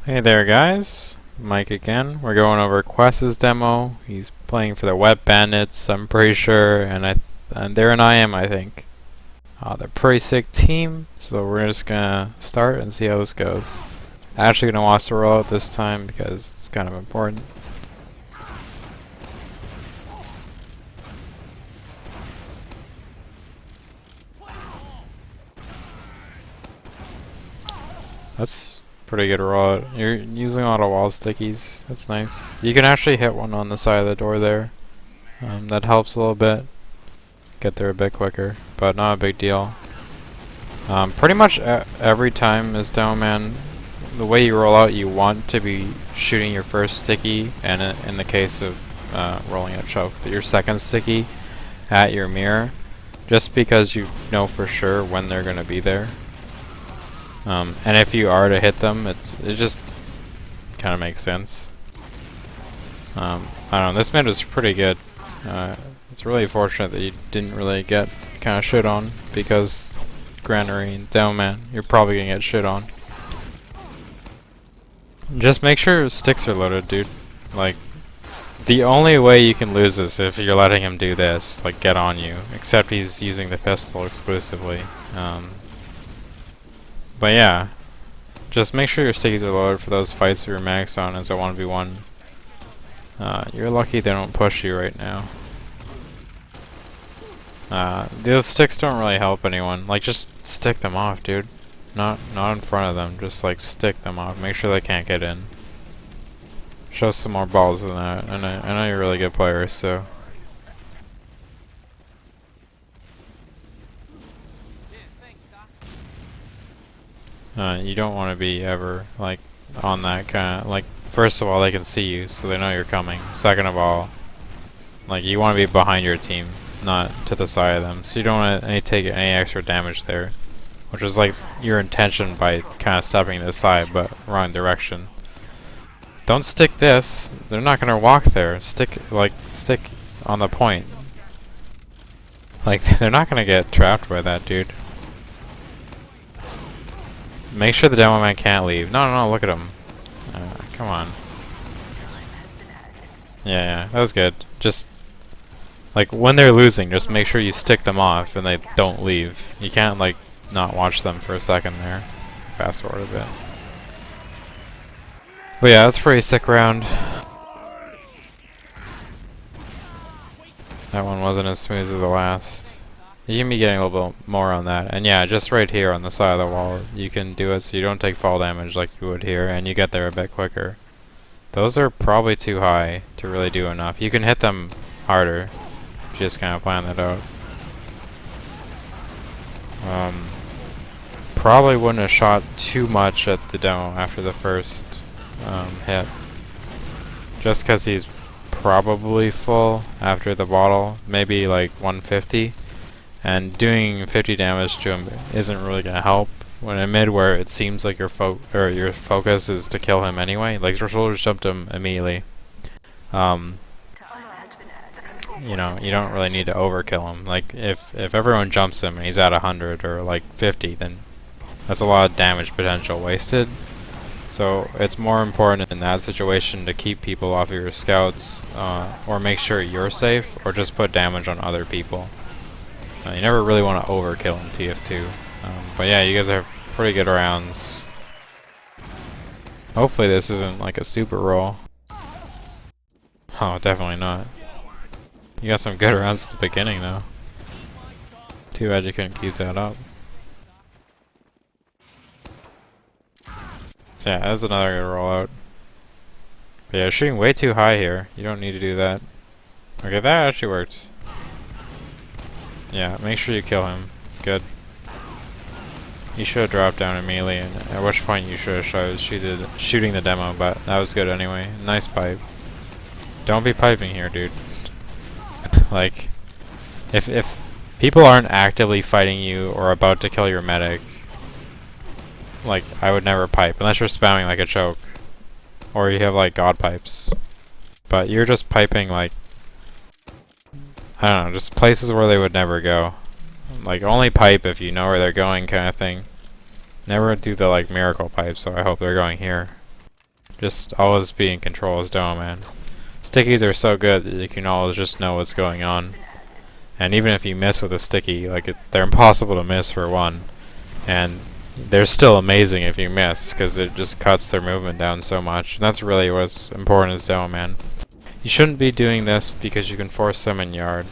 Hey there guys, Mike again. We're going over Quest's demo. He's playing for the Wet Bandits, I'm pretty sure, and they're an IM, I think. They're a pretty sick team, so we're just gonna start and see how this goes. Actually gonna watch the rollout this time because it's kind of important. That's pretty good rollout. You're using a lot of wall stickies. That's nice. You can actually hit one on the side of the door there. That helps a little bit. Get there a bit quicker, but not a big deal. Pretty much every time as Demo Man, the way you roll out, you want to be shooting your first sticky, and in the case of rolling a choke, your second sticky at your mirror, just because you know for sure when they're going to be there. And if you are to hit them, it just kind of makes sense. I don't know, this mid was pretty good. It's really fortunate that you didn't really get kind of shit on, because Granary and Demo Man, you're probably gonna get shit on. Just make sure sticks are loaded, dude. Like, the only way you can lose is if you're letting him do this, like get on you, except he's using the pistol exclusively. But yeah, just make sure your stickies are loaded for those fights you're maxed on as a 1v1. You're lucky they don't push you right now. Those sticks don't really help anyone. Like, just stick them off, dude. Not in front of them. Just like stick them off. Make sure they can't get in. Show some more balls than that. And I know you're a really good player, so. You don't want to be ever like on that kind of like. First of all, they can see you, so they know you're coming. Second of all, like, you want to be behind your team, not to the side of them. So you don't want to take any extra damage there, which is like your intention by kind of stepping to the side, but wrong direction. Don't stick this. They're not gonna walk there. Stick on the point. Like, they're not gonna get trapped by that, dude. Make sure the Demo Man can't leave. No, look at him. Come on. Yeah, that was good. Just, like, when they're losing, just make sure you stick them off and they don't leave. You can't, like, not watch them for a second there. Fast forward a bit. But yeah, that's a pretty sick round. That one wasn't as smooth as the last. You can be getting a little bit more on that. And yeah, just right here on the side of the wall, you can do it so you don't take fall damage like you would here, and you get there a bit quicker. Those are probably too high to really do enough. You can hit them harder. Just kind of plan that out. Probably wouldn't have shot too much at the demo after the first hit. Just because he's probably full after the bottle. Maybe like 150. And doing 50 damage to him isn't really going to help. When in mid where it seems like your focus is to kill him anyway. Like, your soldiers jumped him immediately. You know, you don't really need to overkill him. Like, if everyone jumps him and he's at 100 or like 50, then that's a lot of damage potential wasted. So it's more important in that situation to keep people off of your scouts, or make sure you're safe, or just put damage on other people. You never really want to overkill in TF2. But yeah, you guys have pretty good rounds. Hopefully this isn't like a super roll. Oh, definitely not. You got some good rounds at the beginning though. Too bad you couldn't keep that up. So yeah, that's another good rollout. But yeah, shooting way too high here. You don't need to do that. Okay, that actually worked. Yeah, make sure you kill him. Good. You should have dropped down immediately, and at which point you should have started shooting the demo, but that was good anyway. Nice pipe. Don't be piping here, dude. Like, if people aren't actively fighting you or about to kill your medic, like, I would never pipe, unless you're spamming like a choke. Or you have like god pipes. But you're just piping like, I don't know, just places where they would never go. Like, only pipe if you know where they're going kind of thing. Never do the like miracle pipe, so I hope they're going here. Just always be in control as Demo Man. Stickies are so good that you can always just know what's going on. And even if you miss with a sticky, like they're impossible to miss for one. And they're still amazing if you miss, because it just cuts their movement down so much. And that's really what's important as Demo Man. You shouldn't be doing this because you can force them in yard.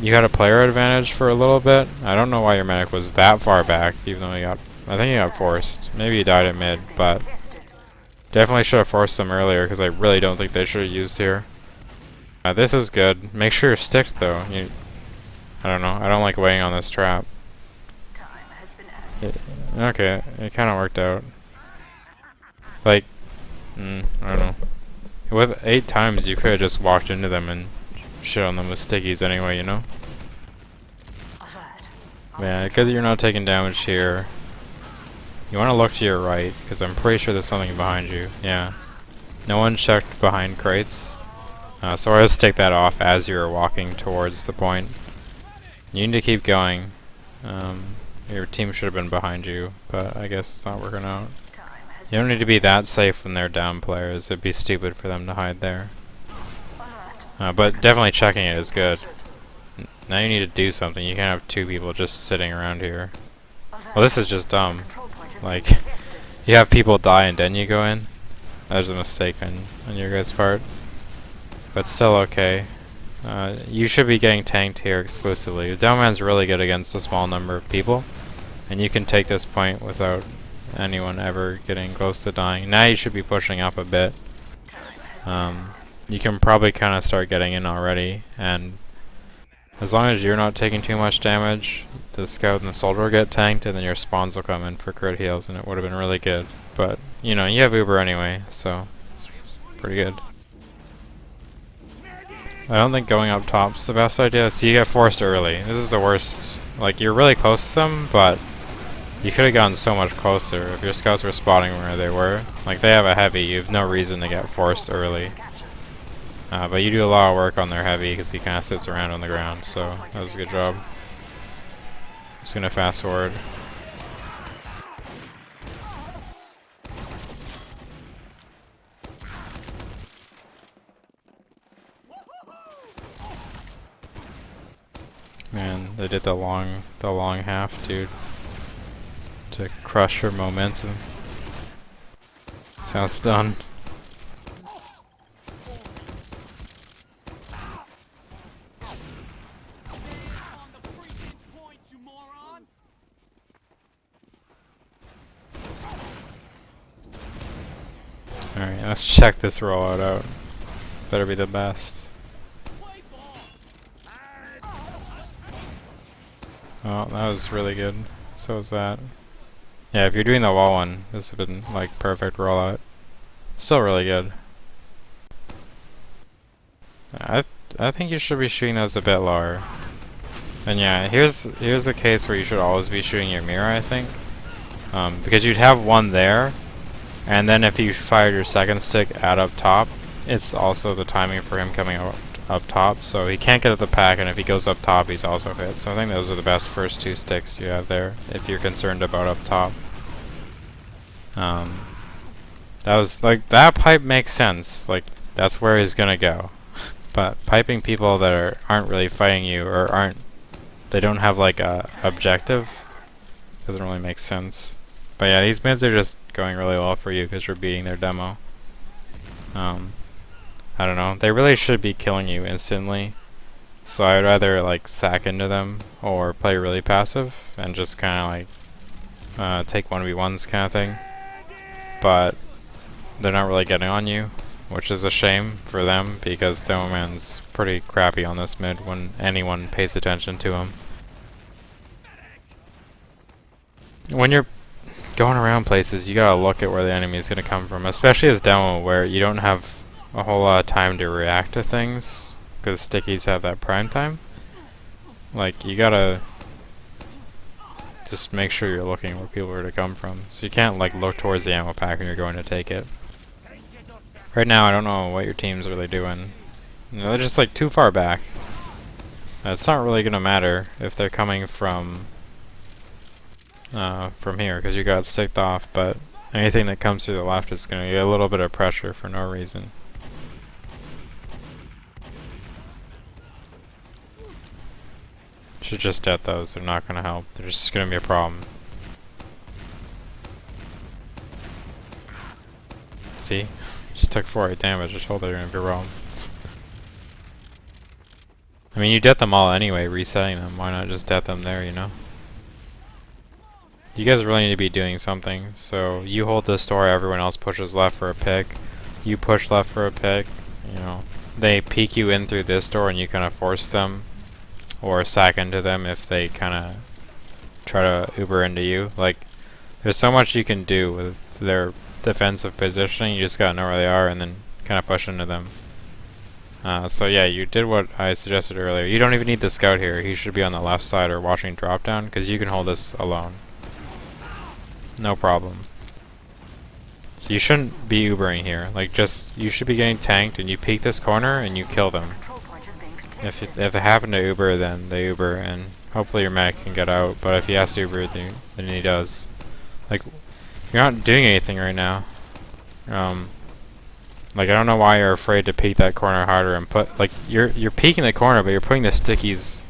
You had a player advantage for a little bit. I don't know why your medic was that far back, even though I think he got forced. Maybe he died at mid, but definitely should have forced them earlier, because I really don't think they should have used here. This is good. Make sure you're sticked though. I don't know. I don't like waiting on this trap. Okay, it kind of worked out. Like, I don't know. With 8 times, you could have just walked into them and shit on them with stickies anyway, you know? Yeah, good that you're not taking damage here. You want to look to your right, because I'm pretty sure there's something behind you. Yeah. No one checked behind crates. So I just take that off as you're walking towards the point. You need to keep going. Your team should have been behind you, but I guess it's not working out. You don't need to be that safe when they're down players. It'd be stupid for them to hide there. But definitely checking it is good. Now you need to do something. You can't have 2 people just sitting around here. Well, this is just dumb. Like, you have people die and then you go in. There's a mistake on your guys' part. But still okay. You should be getting tanked here exclusively. Downman's really good against a small number of people. And you can take this point without anyone ever getting close to dying. Now you should be pushing up a bit. You can probably kind of start getting in already, and as long as you're not taking too much damage, the scout and the soldier will get tanked, and then your spawns will come in for crit heals, and it would have been really good. But, you know, you have Uber anyway, so it's pretty good. I don't think going up top's the best idea. So you get forced early. This is the worst. Like, you're really close to them, but you could have gotten so much closer if your scouts were spotting where they were. Like, they have a heavy, you have no reason to get forced early. But you do a lot of work on their heavy because he kind of sits around on the ground, so that was a good job. Just gonna fast forward. Man, they did the long half, dude, to crush her momentum. That's how it's done. Alright, let's check this rollout out. Better be the best. Oh, that was really good. So was that. Yeah, if you're doing the wall one, this would have been like perfect rollout. Still really good. I think you should be shooting those a bit lower. And yeah, here's a case where you should always be shooting your mirror, I think. Because you'd have one there, and then if you fired your second stick at up top, it's also the timing for him coming up top, so he can't get at the pack, and if he goes up top, he's also hit. So I think those are the best first 2 sticks you have there, if you're concerned about up top. That was, like, that pipe makes sense. Like, that's where he's gonna go. But piping people that aren't really fighting you, or they don't have, like, a objective, doesn't really make sense. But yeah, these mids are just going really well for you because you're beating their demo. I don't know. They really should be killing you instantly. So I'd rather like sack into them or play really passive and just kind of like take 1v1s kind of thing. But they're not really getting on you, which is a shame for them because Demo Man's pretty crappy on this mid when anyone pays attention to him. When you're going around places, you gotta look at where the enemy is gonna come from, especially as Demo, where you don't have a whole lot of time to react to things, because stickies have that prime time. Like, you gotta just make sure you're looking where people are to come from. So you can't like look towards the ammo pack when you're going to take it. Right now, I don't know what your team's really doing. You know, they're just like too far back. It's not really gonna matter if they're coming from here, because you got sticked off, but Anything that comes through the left is going to get a little bit of pressure for no reason. Should just debt those, they're not going to help. They're just going to be a problem. See? Just took 48 damage, I told you they're going to be a problem. I mean, you debt them all anyway, resetting them. Why not just debt them there, you know? You guys really need to be doing something. So you hold this door, everyone else pushes left for a pick. You push left for a pick. You know, they peek you in through this door and you kind of force them or sack into them if they kind of try to Uber into you. Like, there's so much you can do with their defensive positioning. You just gotta know where they are and then kind of push into them. So yeah, you did what I suggested earlier. You don't even need the scout here. He should be on the left side or watching drop down because you can hold this alone. No problem. So you shouldn't be Ubering here. Like, just, you should be getting tanked and you peek this corner and you kill them. If they happen to Uber, then they Uber and hopefully your mech can get out. But if he has to Uber, then he does. Like, you're not doing anything right now. Like, I don't know why you're afraid to peek that corner harder and put, like, you're peeking the corner, but you're putting the stickies,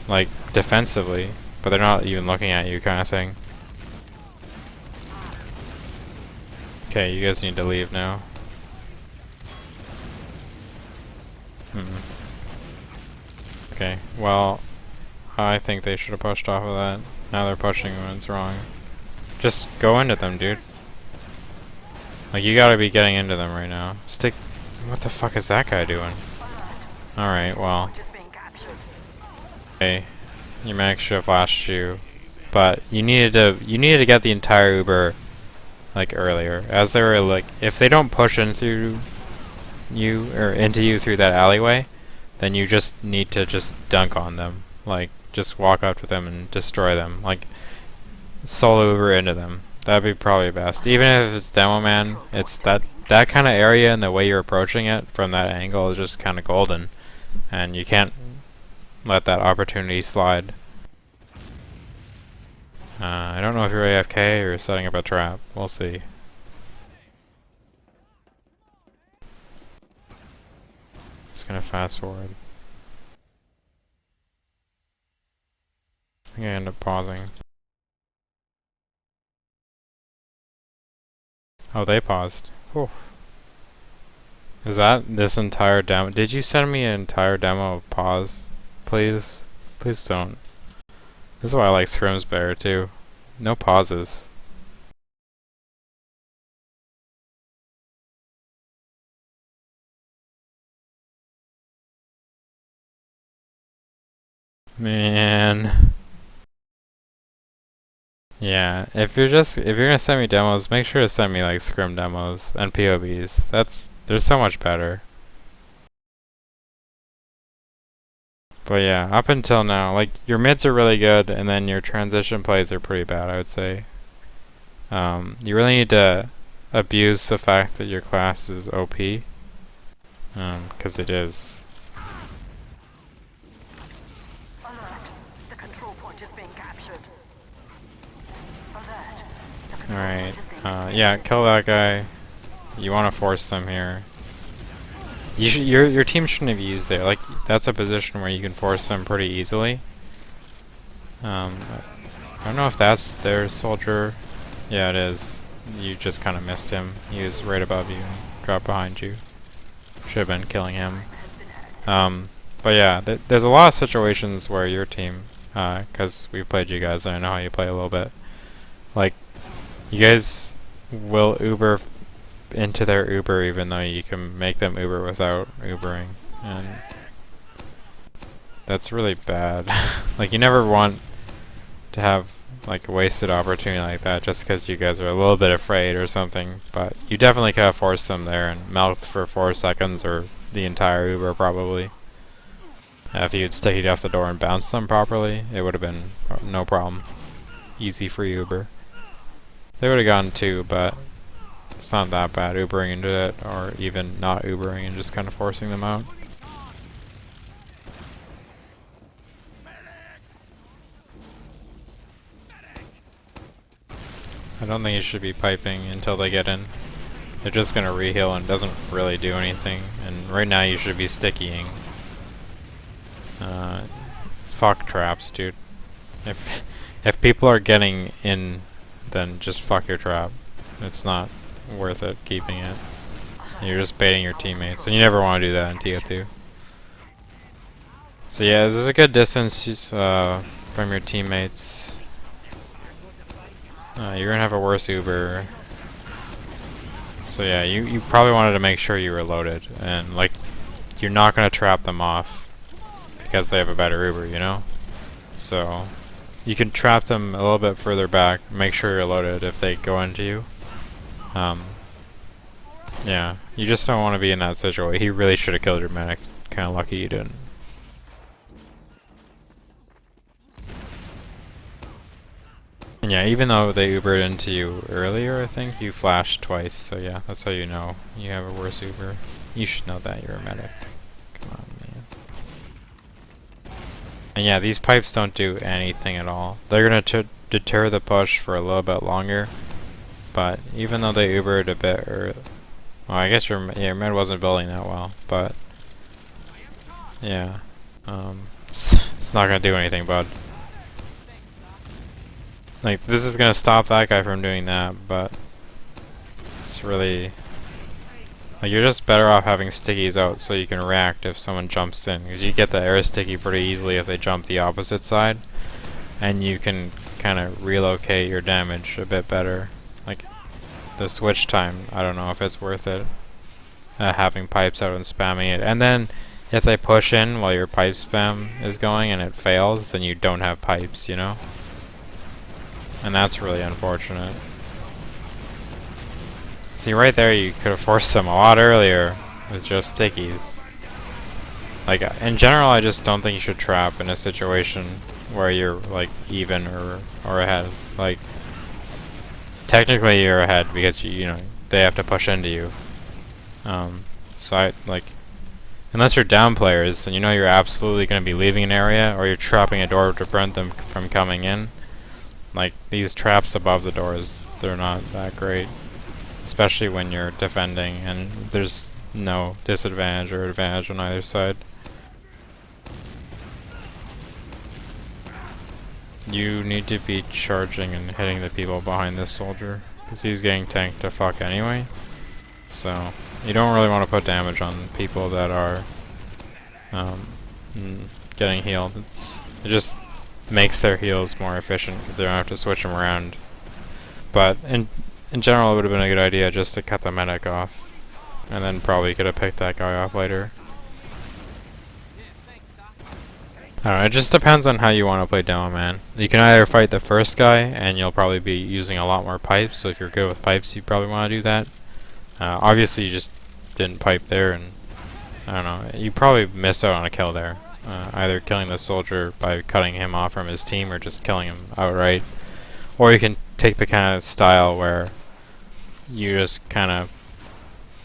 like, defensively, but they're not even looking at you kind of thing. Okay, you guys need to leave now. Okay, well, I think they should have pushed off of that. Now they're pushing when it's wrong. Just go into them, dude. Like, you gotta be getting into them right now. Stick. What the fuck is that guy doing? Alright, well. Okay, your mech should have flashed you, but you needed to get the entire Uber, like, earlier. As they were, like, if they don't push in through you, or into you through that alleyway, then you just need to just dunk on them. Like, just walk up to them and destroy them. Like, solo Uber into them. That'd be probably best. Even if it's Demo Man, it's that kind of area and the way you're approaching it from that angle is just kind of golden. And you can't let that opportunity slide. I don't know if you're AFK or setting up a trap. We'll see. Just gonna fast forward. I think I end up pausing. Oh, they paused. Whew. Is that this entire demo? Did you send me an entire demo of pause? Please? Please don't. This is why I like scrims better too. No pauses. Man. Yeah, if you're gonna send me demos, make sure to send me like scrim demos and POVs. They're so much better. But yeah, up until now, like, your mids are really good, and then your transition plays are pretty bad, I would say. You really need to abuse the fact that your class is OP, 'cause it is. Alright, yeah, kill that guy. You want to force them here. Your team shouldn't have used there. Like, that's a position where you can force them pretty easily. I don't know if that's their soldier. Yeah, it is. You just kind of missed him. He was right above you and dropped behind you. Should have been killing him. But yeah, there's a lot of situations where your team, because we've played you guys and I know how you play a little bit, like, you guys will Uber into their Uber even though you can make them Uber without Ubering, and that's really bad. Like, you never want to have like a wasted opportunity like that just because you guys are a little bit afraid or something, but you definitely could have forced them there and milked for 4 seconds or the entire Uber probably. If you'd stickied off the door and bounced them properly, it would have been no problem. Easy free Uber. They would have gone 2, but it's not that bad Ubering into it, or even not Ubering and just kind of forcing them out. I don't think you should be piping until they get in. They're just gonna re-heal and it doesn't really do anything. And right now you should be stickying. Fuck traps, dude. If people are getting in, then just fuck your trap. It's not worth it keeping it. You're just baiting your teammates, and you never want to do that in TO2. So yeah, this is a good distance from your teammates. You're gonna have a worse Uber. So yeah, you probably wanted to make sure you were loaded, and like, you're not gonna trap them off because they have a better Uber, you know? So you can trap them a little bit further back, make sure you're loaded if they go into you. Yeah, you just don't want to be in that situation. He really should have killed your medic. Kinda lucky you didn't. And yeah, even though they Ubered into you earlier, I think, you flashed twice, so yeah, that's how you know you have a worse Uber. You should know that, you're a medic. Come on, man. And yeah, these pipes don't do anything at all. They're gonna deter the push for a little bit longer, but even though they Ubered a bit early, well, I guess your med wasn't building that well, but yeah, it's not gonna do anything, bud. Like, this is gonna stop that guy from doing that, but it's really, like, you're just better off having stickies out so you can react if someone jumps in, because you get the air sticky pretty easily if they jump the opposite side, and you can kind of relocate your damage a bit better. Like, the switch time, I don't know if it's worth it, having pipes out and spamming it. And then if they push in while your pipe spam is going and it fails, then you don't have pipes, you know? And that's really unfortunate. See, right there you could have forced them a lot earlier with just stickies. Like, in general, I just don't think you should trap in a situation where you're, like, even or ahead. Like, technically you're ahead because you know they have to push into you. So I like, unless you're down players and you know you're absolutely going to be leaving an area or you're trapping a door to prevent them from coming in. Like, these traps above the doors, they're not that great, especially when you're defending and there's no disadvantage or advantage on either side. You need to be charging and hitting the people behind this soldier, because he's getting tanked to fuck anyway. So you don't really want to put damage on people that are getting healed. It just makes their heals more efficient because they don't have to switch them around. But in general, it would have been a good idea just to cut the medic off, and then probably could have picked that guy off later. I don't know, it just depends on how you want to play demo, man. You can either fight the first guy, and you'll probably be using a lot more pipes, so if you're good with pipes, you probably want to do that. Obviously, you just didn't pipe there, and I don't know, you probably missed out on a kill there. Either killing the soldier by cutting him off from his team, or just killing him outright. Or you can take the kind of style where you just kind of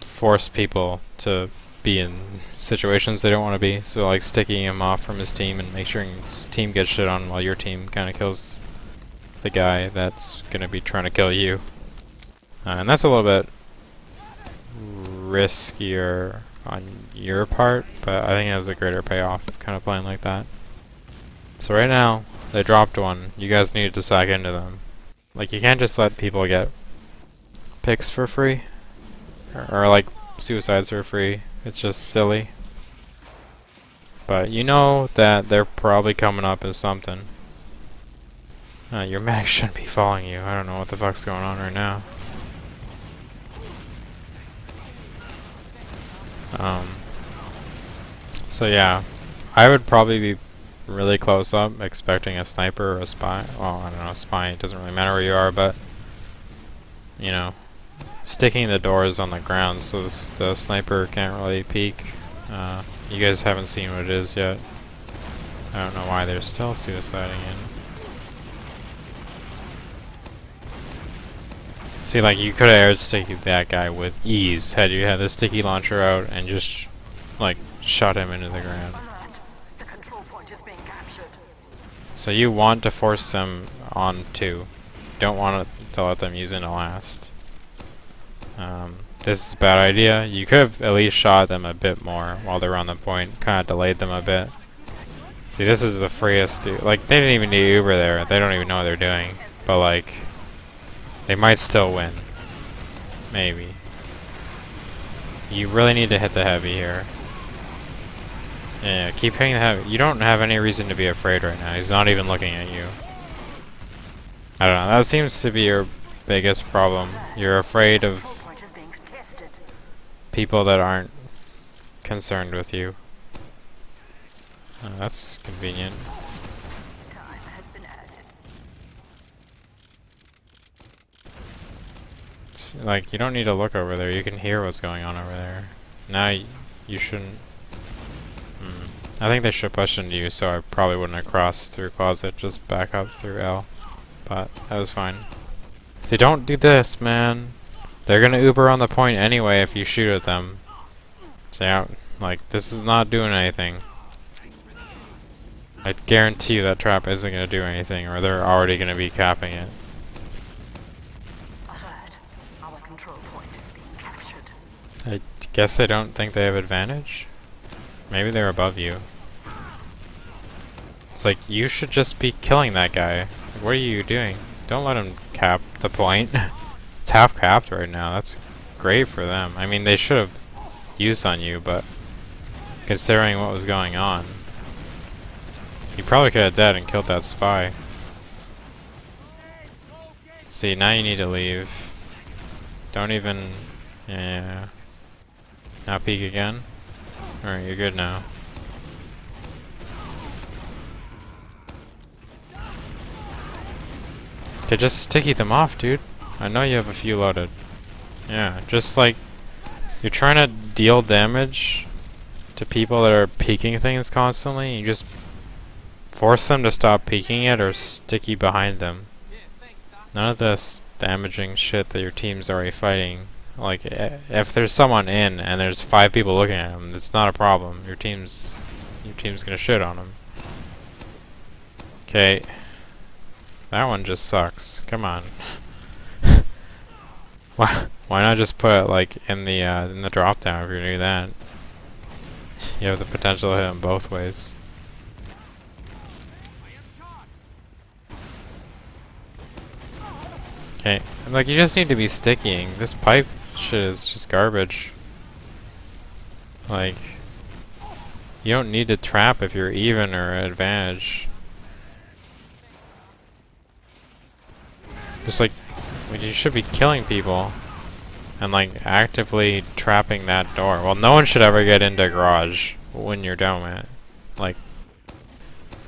force people to be in situations they don't want to be, so like sticking him off from his team and make sure his team gets shit on while your team kind of kills the guy that's gonna be trying to kill you. And that's a little bit riskier on your part, but I think it has a greater payoff kind of playing like that. So right now, they dropped one. You guys need to sack into them. Like, you can't just let people get picks for free, or like suicides for free. It's just silly. But you know that they're probably coming up as something. Your mag shouldn't be following you. I don't know what the fuck's going on right now. So yeah, I would probably be really close up, expecting a sniper or a spy. Well, I don't know, spy, it doesn't really matter where you are, but, you know, sticking the doors on the ground so the sniper can't really peek. You guys haven't seen what it is yet. I don't know why they're still suiciding in. See, like, you could have air sticky that guy with ease had you had the sticky launcher out and just, like, shot him into the ground. The control point is being captured. So you want to force them on too. don't want to let them use it last. This is a bad idea. You could have at least shot them a bit more while they were on the point, kind of delayed them a bit. See, this is the freest, like, they didn't even need Uber there. They don't even know what they're doing. But, like, they might still win. Maybe. You really need to hit the heavy here. Yeah, keep hitting the heavy. You don't have any reason to be afraid right now. He's not even looking at you. I don't know. That seems to be your biggest problem. You're afraid of people that aren't concerned with you. That's convenient. It's like, you don't need to look over there. You can hear what's going on over there. Now you shouldn't. I think they should push into you, so I probably wouldn't have crossed through closet. Just back up through L. But that was fine. See, don't do this, man. They're gonna Uber on the point anyway if you shoot at them. So yeah, like, this is not doing anything. I guarantee you that trap isn't gonna do anything, or they're already gonna be capping it. Our control point is being captured. I guess they don't think they have advantage? Maybe they're above you. It's like, you should just be killing that guy. Like, what are you doing? Don't let him cap the point. It's half capped right now. That's great for them. I mean, they should have used on you, but considering what was going on, you probably could have dead and killed that spy. See, now you need to leave. Don't even... Yeah. Now peek again. Alright, you're good now. Okay, just sticky them off, dude. I know you have a few loaded. Yeah, just like... You're trying to deal damage to people that are peeking things constantly. You just force them to stop peeking it or sticky behind them. None of this damaging shit that your team's already fighting. Like, if there's someone in and there's 5 people looking at him, it's not a problem. Your team's gonna shit on him. Okay. That one just sucks. Come on. Why not just put it like in the drop down if you knew that? You have the potential to hit him both ways. Okay, like, you just need to be stickying. This pipe shit is just garbage. Like, you don't need to trap if you're even or at advantage. Just like, you should be killing people and like actively trapping that door. Well, no one should ever get into garage when you're done with it. Like,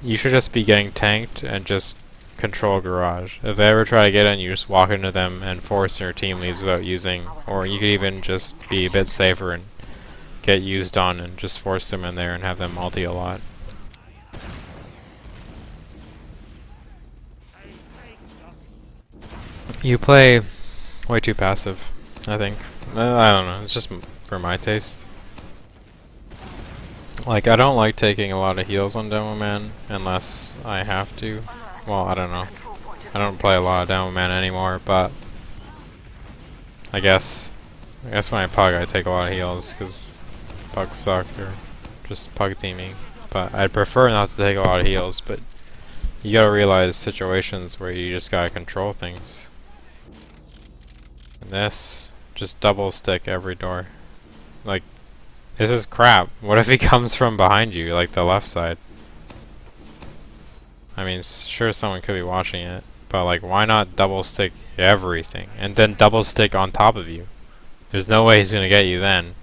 you should just be getting tanked and just control garage. If they ever try to get in, you just walk into them and force your team leads without using, or you could even just be a bit safer and get used on and just force them in there and have them multi a lot. You play way too passive, I think. I don't know, it's just for my taste. Like, I don't like taking a lot of heals on Demo Man unless I have to. Well, I don't know. I don't play a lot of Demo Man anymore, but I guess when I pug I take a lot of heals because pugs suck, or just pug teaming. But I'd prefer not to take a lot of heals, but you gotta realize situations where you just gotta control things. And this, just double stick every door. Like, this is crap. What if he comes from behind you, like the left side? I mean, sure, someone could be watching it, but like, why not double stick everything and then double stick on top of you? There's no way he's gonna get you then.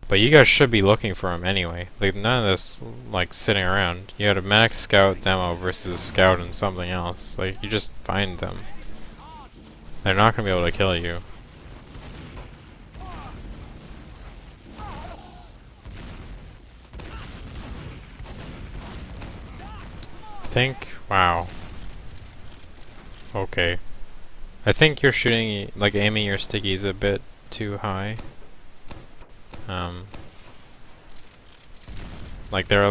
But you guys should be looking for him anyway. Like, none of this like sitting around. You had a max scout demo versus a scout and something else. Like, you just find them. They're not gonna be able to kill you. I think, wow. Okay. I think you're shooting, like, aiming your stickies a bit too high. Like, they're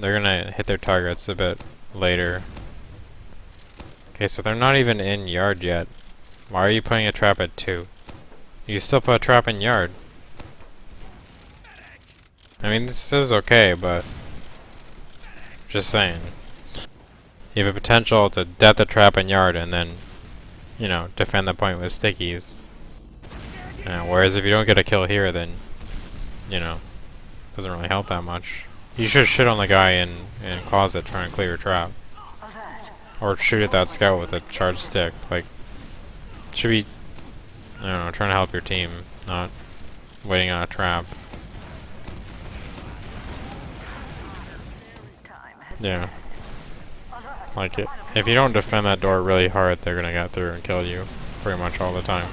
gonna hit their targets a bit later. Okay, so they're not even in yard yet. Why are you putting a trap at 2? You still put a trap in yard. I mean, this is okay, but just saying. You have a potential to death the trap in yard and then, you know, defend the point with stickies. Whereas if you don't get a kill here, then, you know, doesn't really help that much. You should shit on the guy in closet trying to clear your trap. Or shoot at that scout with a charged stick. Like, should be, I don't know, trying to help your team, not waiting on a trap. Yeah. Like, if you don't defend that door really hard, they're gonna get through and kill you pretty much all the time.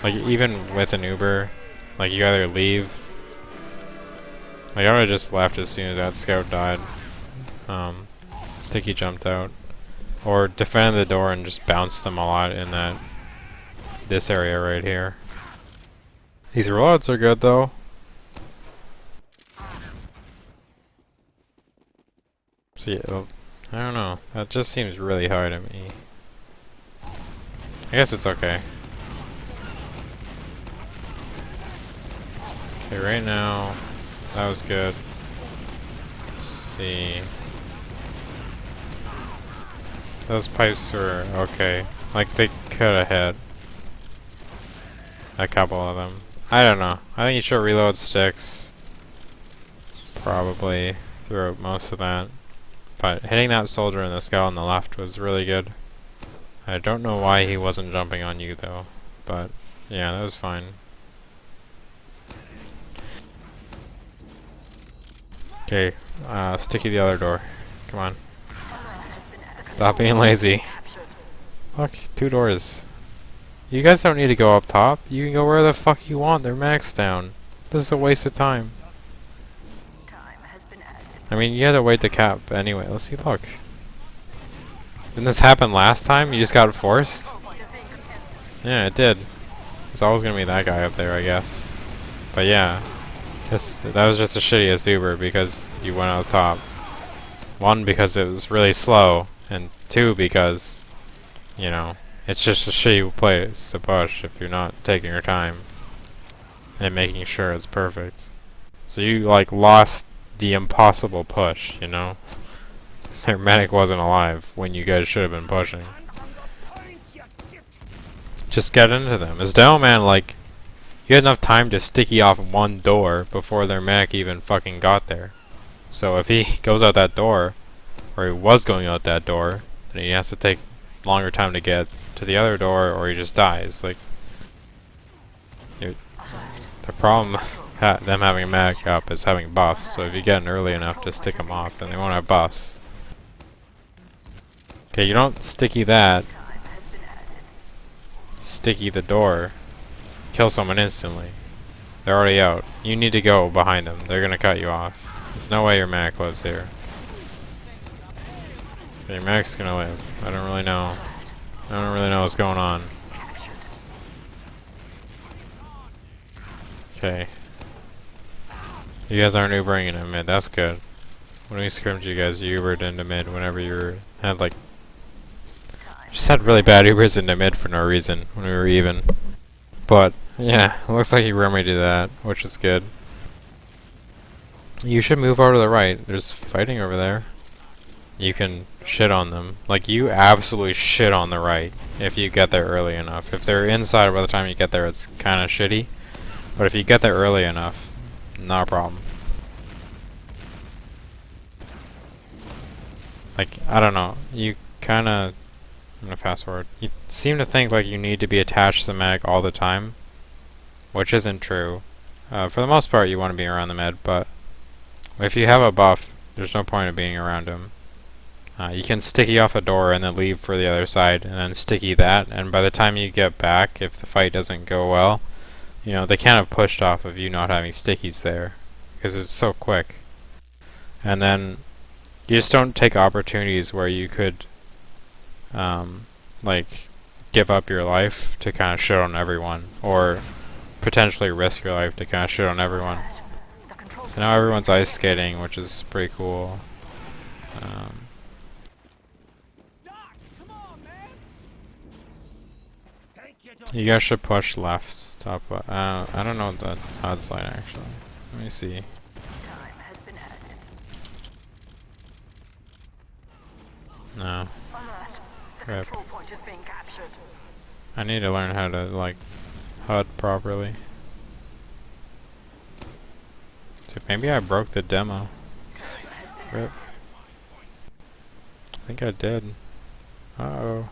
Like, even with an Uber, like, you either leave. Like, I would've just left as soon as that scout died. Sticky jumped out. Or defend the door and just bounce them a lot in this area right here. These reloads are good though. So yeah, I don't know. That just seems really hard to me. I guess it's okay. Okay, right now, that was good. Let's see. Those pipes were okay. Like, they could have hit a couple of them. I don't know. I think you should reload sticks. Probably throughout most of that. But hitting that soldier in the scout on the left was really good. I don't know why he wasn't jumping on you though. But yeah, that was fine. Okay, sticky the other door. Come on. Stop being lazy. Fuck, 2 doors. You guys don't need to go up top. You can go where the fuck you want. They're maxed down. This is a waste of time. I mean, you had to wait to cap anyway. Let's see, look. Didn't this happen last time? You just got forced? Yeah, it did. It's always gonna be that guy up there, I guess. But yeah. That was just the shittiest Uber because you went out top. 1, because it was really slow. And 2, because, you know, it's just a shitty place to push if you're not taking your time and making sure it's perfect. So you, like, lost the impossible push, you know? Their medic wasn't alive when you guys should have been pushing. Just get into them. As Demo Man, like, you had enough time to sticky off 1 door before their medic even fucking got there. So if he goes out that door, or he was going out that door, then he has to take longer time to get to the other door, or he just dies. Like, the problem them having a medic up is having buffs, so if you get in early enough to stick them off, then they won't have buffs. Okay, you don't sticky that. Sticky the door. Kill someone instantly. They're already out. You need to go behind them. They're gonna cut you off. There's no way your medic lives here. Your medic's gonna live. I don't really know. I don't really know what's going on. Okay. You guys aren't Ubering into mid, that's good. When we scrimmed you guys, you Ubered into mid whenever you had like... Just had really bad Ubers into mid for no reason when we were even. But, yeah, it looks like you remedied that, which is good. You should move over to the right. There's fighting over there. You can shit on them. Like, you absolutely shit on the right if you get there early enough. If they're inside by the time you get there, it's kind of shitty. But if you get there early enough, not a problem. Like, I don't know. You kind of... I'm gonna fast forward. You seem to think like you need to be attached to the medic all the time, which isn't true. For the most part, you want to be around the med, but if you have a buff, there's no point in being around him. You can sticky off a door and then leave for the other side, and then sticky that, and by the time you get back, if the fight doesn't go well, you know, they kind of pushed off of you not having stickies there, because it's so quick. And then, you just don't take opportunities where you could like, give up your life to kind of shit on everyone, or potentially risk your life to kind of shit on everyone. So now everyone's ice skating, which is pretty cool. You guys should push left, top left. I don't know the HUD's like actually. Let me see. Time has been added. No. Alert. The Rip. control point is being captured. I need to learn how to like HUD properly. Dude, maybe I broke the demo. Rip. I think I did. Uh-oh.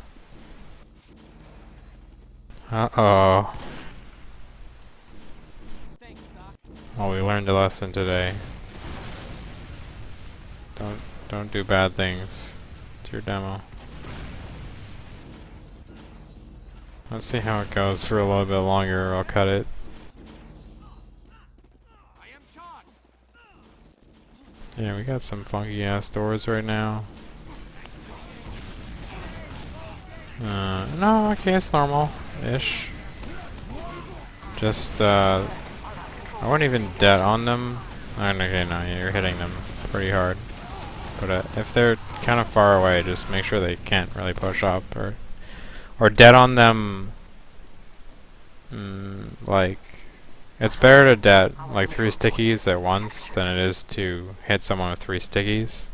Uh-oh. Well, we learned a lesson today. Don't do bad things to your demo. Let's see how it goes for a little bit longer, or I'll cut it. Yeah, we got some funky ass doors right now. No, okay, it's normal-ish. Just, I wouldn't even dead on them. Okay, no, you're hitting them pretty hard. But if they're kind of far away, just make sure they can't really push up, or dead on them. Like, it's better to dead like 3 stickies at once than it is to hit someone with 3 stickies,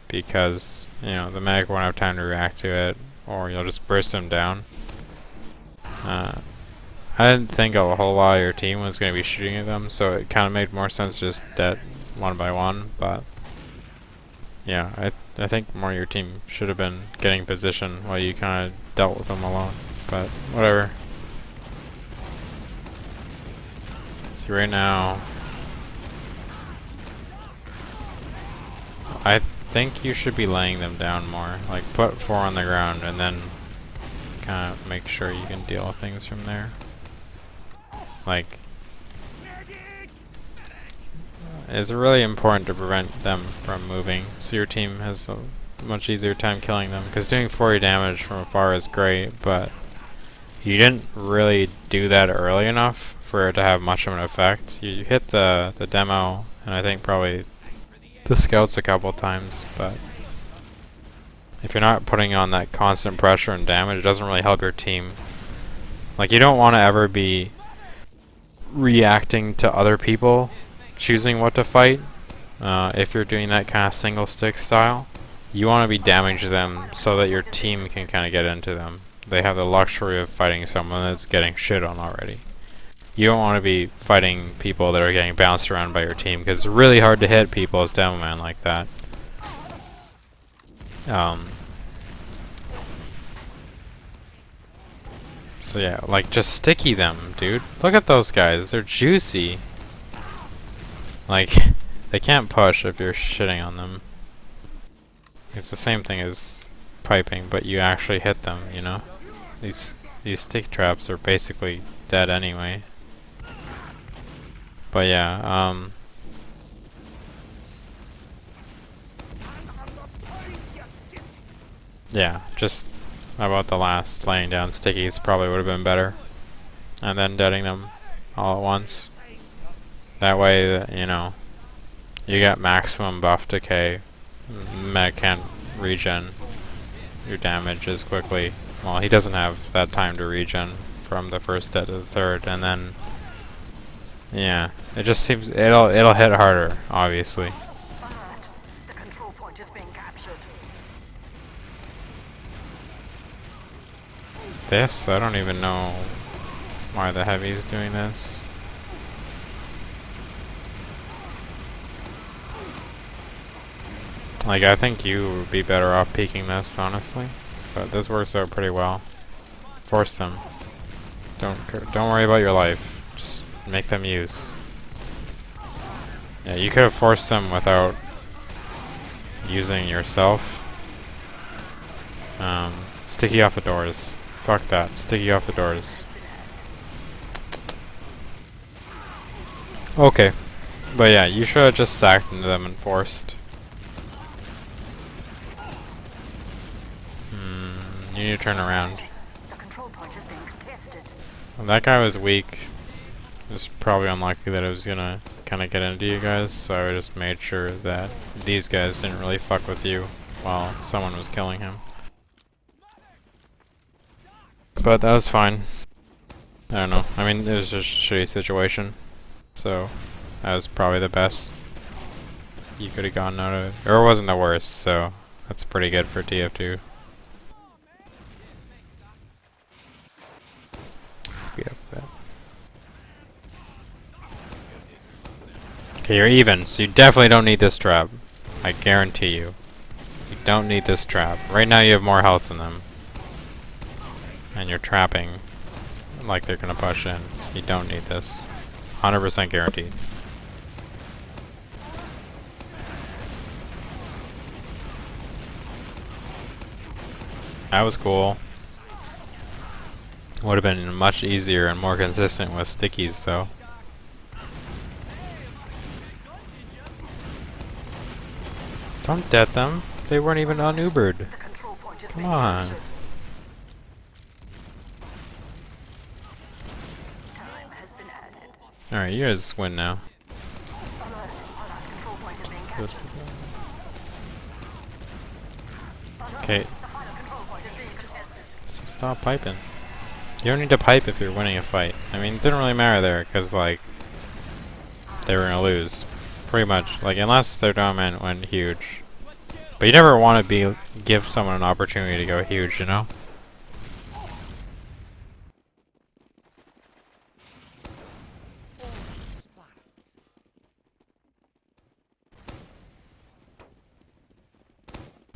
because you know the medic won't have time to react to it, or you'll just burst them down. I didn't think a whole lot of your team was going to be shooting at them, so it kind of made more sense to just dead one by one, but yeah, I think more of your team should have been getting position while you kind of dealt with them alone, but whatever. See, right now, I think you should be laying them down more. Like, put 4 on the ground and then kind of make sure you can deal with things from there. Like, it's really important to prevent them from moving, so your team has a much easier time killing them. Because doing 40 damage from afar is great, but you didn't really do that early enough for it to have much of an effect. You hit the demo, and I think probably the scouts a couple times, but if you're not putting on that constant pressure and damage, it doesn't really help your team. Like, you don't want to ever be reacting to other people choosing what to fight. If you're doing that kind of single stick style, you want to be damaging them so that your team can kind of get into them. They have the luxury of fighting someone that's getting shit on already. You don't want to be fighting people that are getting bounced around by your team, because it's really hard to hit people as demo man like that. So yeah, like, just sticky them, dude. Look at those guys, they're juicy. Like, they can't push if you're shitting on them. It's the same thing as piping, but you actually hit them, you know? These stick traps are basically dead anyway. But yeah, yeah, just about the last laying down stickies probably would have been better. And then deading them all at once. That way, you know, you get maximum buff decay. Mech can't regen your damage as quickly. Well, he doesn't have that time to regen from the first dead to the third, and then yeah, it just seems it'll hit harder, obviously. Alert. The control point is being captured. This, I don't even know why the heavy's doing this. Like, I think you would be better off peeking this, honestly. But this works out pretty well. Force them. Don't worry about your life. Just make them use. Yeah, you could have forced them without using yourself. Sticky off the doors. Fuck that. Sticky off the doors. Okay. But yeah, you should have just sacked into them and forced. You need to turn around. The control point is being contested. Well, that guy was weak. It's probably unlikely that it was gonna kind of get into you guys, so I just made sure that these guys didn't really fuck with you while someone was killing him. But that was fine. I don't know. I mean, it was just a shitty situation. So, that was probably the best you could have gotten out of it. Or it wasn't the worst, so that's pretty good for TF2. Speed up a bit. Okay, you're even, so you definitely don't need this trap. I guarantee you. You don't need this trap. Right now you have more health than them. And you're trapping like they're gonna push in. You don't need this. 100% guaranteed. That was cool. Would have been much easier and more consistent with stickies though. Don't dead them. They weren't even un-Ubered. The control point is Come being on. captured. Time has been added. Alright, you guys win now. Alert. Alert. Control point is being captured. Alert. Okay, The final control point is being contested. so stop piping. You don't need to pipe if you're winning a fight. I mean, it didn't really matter there, because, like, they were gonna lose. Pretty much. Like, unless their dominant went huge. But you never want to give someone an opportunity to go huge, you know?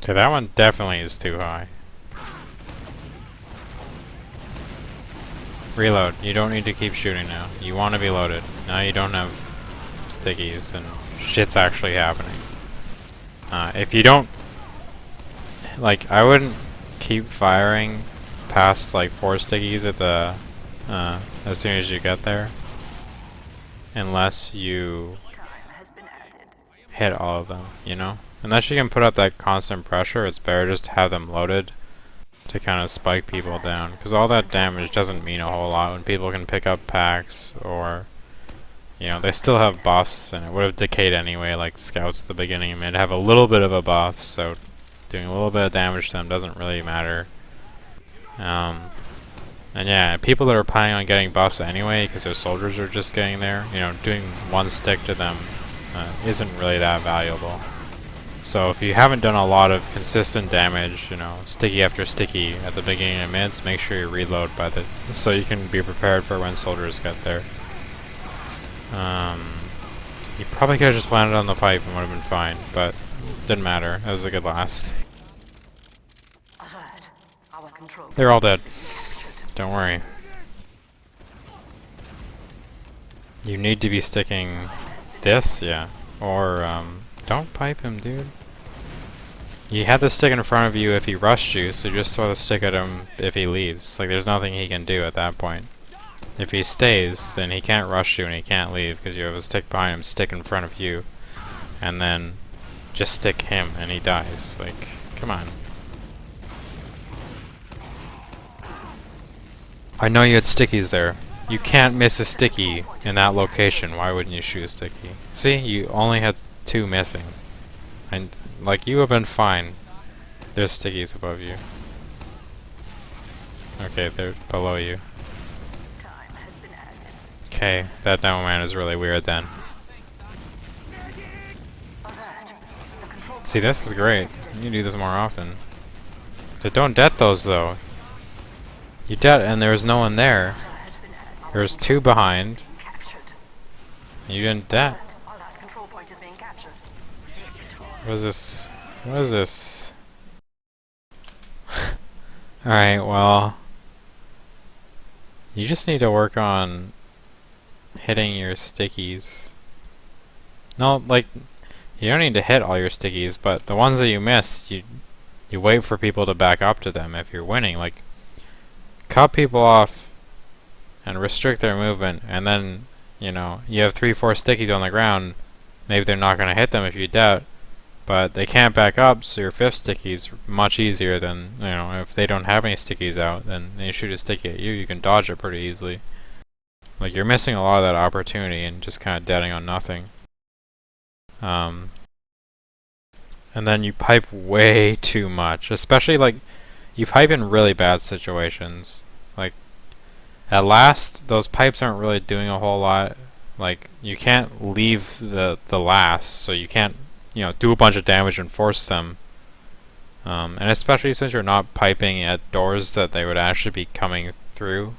Okay, that one definitely is too high. Reload. You don't need to keep shooting now. You want to be loaded. Now you don't have stickies and shit's actually happening. If you don't... Like, I wouldn't keep firing past, like, 4 stickies at the... as soon as you get there. Unless you Time has been added. hit all of them, you know? Unless you can put up that constant pressure, it's better just to have them loaded to kind of spike people down. Because all that damage doesn't mean a whole lot when people can pick up packs or... You know, they still have buffs, and it would have decayed anyway, like scouts at the beginning. They'd have a little bit of a buff, so doing a little bit of damage to them doesn't really matter. And yeah, people that are planning on getting buffs anyway, because their soldiers are just getting there, you know, doing one stick to them isn't really that valuable. So if you haven't done a lot of consistent damage, you know, sticky after sticky at the beginning of mids, make sure you reload so you can be prepared for when soldiers get there. You probably could have just landed on the pipe and would have been fine, but didn't matter. That was a good last. Alert. Our control They're all dead. captured. Don't worry. You need to be sticking this, yeah. Or, don't pipe him, dude. You had the stick in front of you if he rushed you, so just throw the stick at him if he leaves. Like, there's nothing he can do at that point. If he stays, then he can't rush you and he can't leave because you have a stick behind him, stick in front of you, and then just stick him and he dies. Like, come on. I know you had stickies there. You can't miss a sticky in that location. Why wouldn't you shoot a sticky? See, you only had 2 missing. And, like, you have been fine. There's stickies above you. Okay, they're below you. Okay, that demo man is really weird then. See, this is great. You can do this more often. Just don't det those though. You det and there's no one there. There's 2 behind. You didn't det. What is this? What is this? Alright, well... You just need to work on hitting your stickies. No, like, you don't need to hit all your stickies, but the ones that you miss, you wait for people to back up to them if you're winning. Like, cut people off and restrict their movement, and then, you know, you have 3-4 stickies on the ground. Maybe they're not going to hit them if you doubt, but they can't back up, so your 5th sticky is much easier than, you know, if they don't have any stickies out, then they shoot a sticky at you, you can dodge it pretty easily. Like, you're missing a lot of that opportunity and just kind of deading on nothing. And then you pipe way too much, especially, like, you pipe in really bad situations. Like, At last, those pipes aren't really doing a whole lot. Like, you can't leave the last, so you can't, do a bunch of damage and force them. And especially since you're not piping at doors that they would actually be coming through.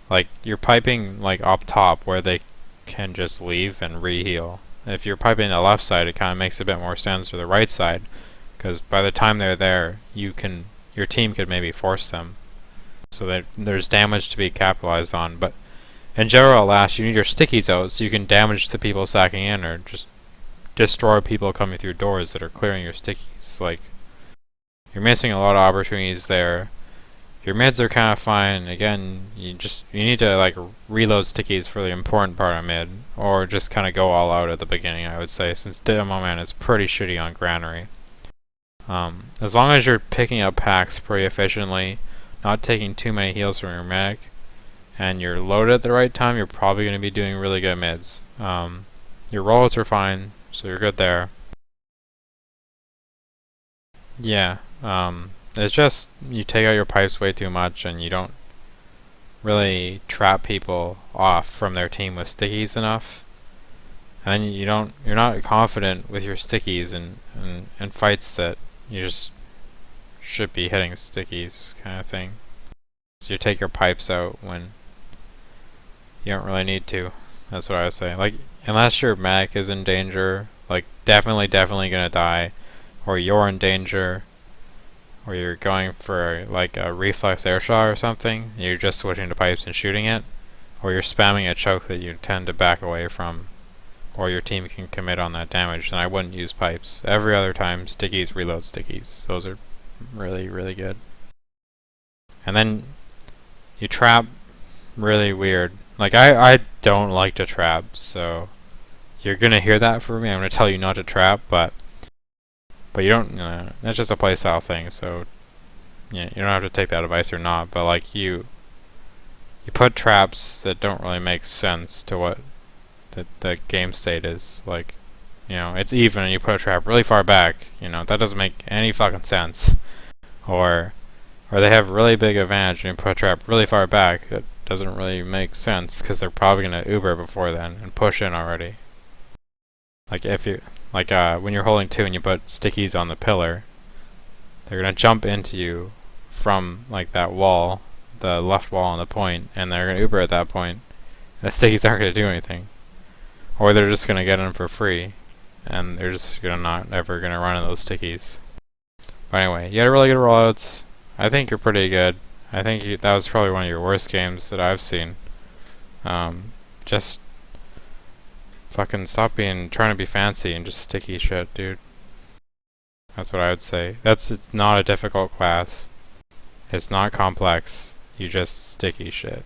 Like, you're piping, like, up top where they can just leave and re-heal. If you're piping the left side, it kind of makes a bit more sense, or the right side, because by the time they're there, your team could maybe force them. So that there's damage to be capitalized on. But in general, last, you need your stickies out so you can damage the people sacking in, or just destroy people coming through doors that are clearing your stickies. Like, you're missing a lot of opportunities there. Your mids are kind of fine. Again, you need to like reload stickies for the important part of mid, or just kind of go all out at the beginning. I would say, since Dynamo Man is pretty shitty on Granary. As long as you're picking up packs pretty efficiently, not taking too many heals from your medic, and you're loaded at the right time, you're probably going to be doing really good mids. Your rollouts are fine, so you're good there. Yeah. It's just you take out your pipes way too much, and you don't really trap people off from their team with stickies enough. And then you're not confident with your stickies in fights that you just should be hitting stickies kind of thing. So you take your pipes out when you don't really need to. That's what I would say. Like, unless your mech is in danger, like definitely gonna die, or you're in danger, or you're going for like a reflex air shot or something, you're just switching to pipes and shooting it, or you're spamming a choke that you tend to back away from, or your team can commit on that damage, then I wouldn't use pipes. Every other time, stickies, reload stickies. Those are really good. And then you trap really weird. Like, I don't like to trap, so you're gonna hear that from me. I'm gonna tell you not to trap, but you don't, that's just a playstyle thing, so yeah, you don't have to take that advice or not, but like you put traps that don't really make sense to what the game state is. Like, it's even and you put a trap really far back, that doesn't make any fucking sense. Or they have really big advantage and you put a trap really far back, that doesn't really make sense because they're probably gonna Uber before then and push in already. Like when you're holding 2 and you put stickies on the pillar, they're gonna jump into you from like that wall, the left wall on the point, and they're gonna Uber at that point. And the stickies aren't gonna do anything, or they're just gonna get in for free, and they're just not ever gonna run into those stickies. But anyway, you had really good rollouts. I think you're pretty good. I think that was probably one of your worst games that I've seen. Just fucking stop trying to be fancy and just sticky shit, dude. That's what I would say. It's not a difficult class. It's not complex. You just sticky shit.